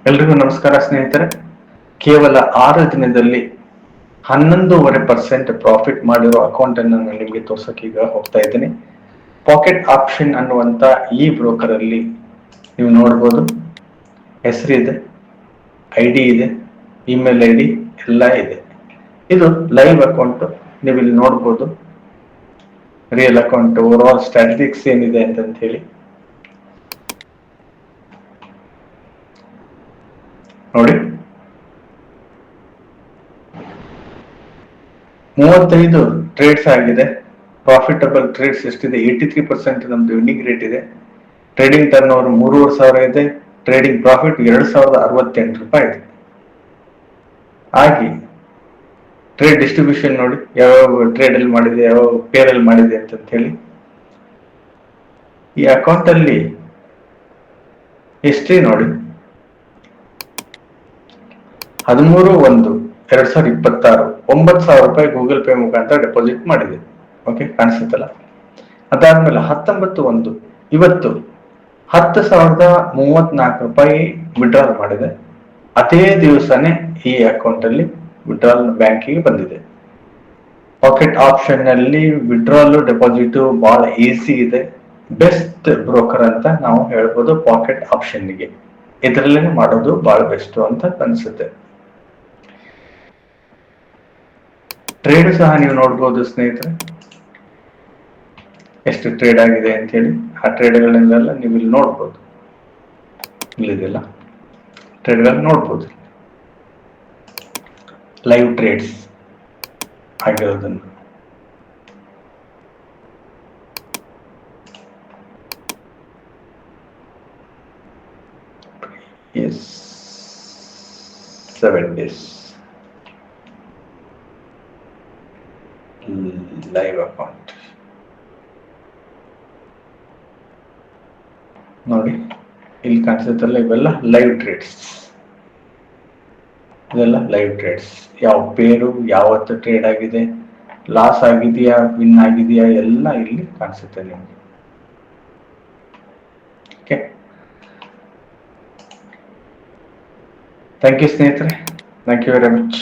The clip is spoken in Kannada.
ಎಲ್ರಿಗೂ ನಮಸ್ಕಾರ ಸ್ನೇಹಿತರೆ. ಕೇವಲ 6 ದಿನದಲ್ಲಿ 11.5% ಪ್ರಾಫಿಟ್ ಮಾಡಿರೋ ಅಕೌಂಟ್ ಅನ್ನು ನಾನು ನಿಮಗೆ ತೋರ್ಸಕ್ಕೆ ಈಗ ಹೋಗ್ತಾ ಇದ್ದೀನಿ. ಪಾಕೆಟ್ ಆಪ್ಷನ್ ಅನ್ನುವಂತ ಈ ಬ್ರೋಕರ್ ಅಲ್ಲಿ ನೀವು ನೋಡ್ಬೋದು, ಹೆಸರು ಇದೆ, ID ಇದೆ, ಇಮೇಲ್ ID ಎಲ್ಲ ಇದೆ. ಇದು ಲೈವ್ ಅಕೌಂಟ್. ನೀವು ಇಲ್ಲಿ ನೋಡ್ಬೋದು real account, over all statistics ಏನಿದೆ ಅಂತ ಹೇಳಿ ನೋಡಿ. 35 ಟ್ರೇಡ್ಸ್ ಆಗಿದೆ. ಪ್ರಾಫಿಟಬಲ್ ಟ್ರೇಡ್ಸ್ ಎಷ್ಟಿದೆ? 83% ನಮ್ದು ವಿನ್ನಿಂಗ್ ರೇಟ್ ಇದೆ. ಟ್ರೇಡಿಂಗ್ ಟರ್ನ್ ಓವರ್ 3,500 ಇದೆ. ಟ್ರೇಡಿಂಗ್ ಪ್ರಾಫಿಟ್ 2,068 ರೂಪಾಯಿ ಇದೆ. ಹಾಗೆ ಟ್ರೇಡ್ ಡಿಸ್ಟ್ರಿಬ್ಯೂಷನ್ ನೋಡಿ, ಯಾವ ಟ್ರೇಡ್ ಅಲ್ಲಿ ಮಾಡಿದೆ, ಯಾವ ಪೇರ್ ಅಲ್ಲಿ ಮಾಡಿದೆ ಅಂತ ಹೇಳಿ. ಈ ಅಕೌಂಟ್ ಅಲ್ಲಿ ಹಿಸ್ಟ್ರಿ ನೋಡಿ, 13/1/2026 9,000 ರೂಪಾಯಿ ಗೂಗಲ್ ಪೇ ಮುಖಾಂತರ ಡೆಪಾಸಿಟ್ ಮಾಡಿದೆ. ಓಕೆ, ಕಾಣಿಸುತ್ತಲ್ಲ. ಅದಾದ್ಮೇಲೆ 19/1 ಇವತ್ತು 10,034 ರೂಪಾಯಿ ವಿಡ್ರಾಲ್ ಮಾಡಿದೆ. ಅದೇ ದಿವಸನೇ ಈ ಅಕೌಂಟ್ ಅಲ್ಲಿ ವಿಡ್ರಾಲ್ ಬ್ಯಾಂಕಿಗೆ ಬಂದಿದೆ. ಪಾಕೆಟ್ ಆಪ್ಷನ್ ನಲ್ಲಿ ವಿಡ್ರಾಲ್ ಡೆಪಾಸಿಟ್ ಬಹಳ ಈಸಿ ಇದೆ. ಬೆಸ್ಟ್ ಬ್ರೋಕರ್ ಅಂತ ನಾವು ಹೇಳ್ಬೋದು ಪಾಕೆಟ್ ಆಪ್ಷನ್ಗೆ. ಇದರಲ್ಲೇ ಮಾಡೋದು ಬಹಳ ಬೆಸ್ಟ್ ಅಂತ ಅನ್ಸುತ್ತೆ. ಟ್ರೇಡ್ ಸಹ ನೀವು ನೋಡ್ಬೋದು ಸ್ನೇಹಿತರೆ, ಎಷ್ಟು ಟ್ರೇಡ್ ಆಗಿದೆ ಅಂತ ಹೇಳಿ. ಆ ಟ್ರೇಡ್ಗಳನ್ನೆಲ್ಲ ನೀವು ಇಲ್ಲಿ ನೋಡ್ಬೋದು. ಇಲ್ಲಿದೆಲ್ಲ ಟ್ರೇಡ್ಗಳನ್ನ ನೋಡ್ಬೋದು, ಲೈವ್ ಟ್ರೇಡ್ಸ್ ಆಗಿರೋದನ್ನು. ಎಸ್ 7 days ಲೈವ್ ಅಕೌಂಟ್ ನೋಡಿ, ಇಲ್ಲಿ ಕಾಣಿಸುತ್ತಲ್ಲ, ಇವೆಲ್ಲ ಲೈವ್ ಟ್ರೇಡ್ಸ್. ಇದೆಲ್ಲ ಲೈವ್ ಟ್ರೇಡ್ಸ್. ಯಾವ ಪೇರು ಯಾವತ್ತು ಟ್ರೇಡ್ ಆಗಿದೆ, ಲಾಸ್ ಆಗಿದೆಯಾ, ವಿನ್ ಆಗಿದೆಯಾ, ಎಲ್ಲ ಇಲ್ಲಿ ಕಾಣಿಸುತ್ತೆ ನಿಮಗೆ. ಓಕೆ, ಥ್ಯಾಂಕ್ ಯು ಸ್ನೇಹಿತರೆ, ಥ್ಯಾಂಕ್ ಯು ವೆರಿ ಮಚ್.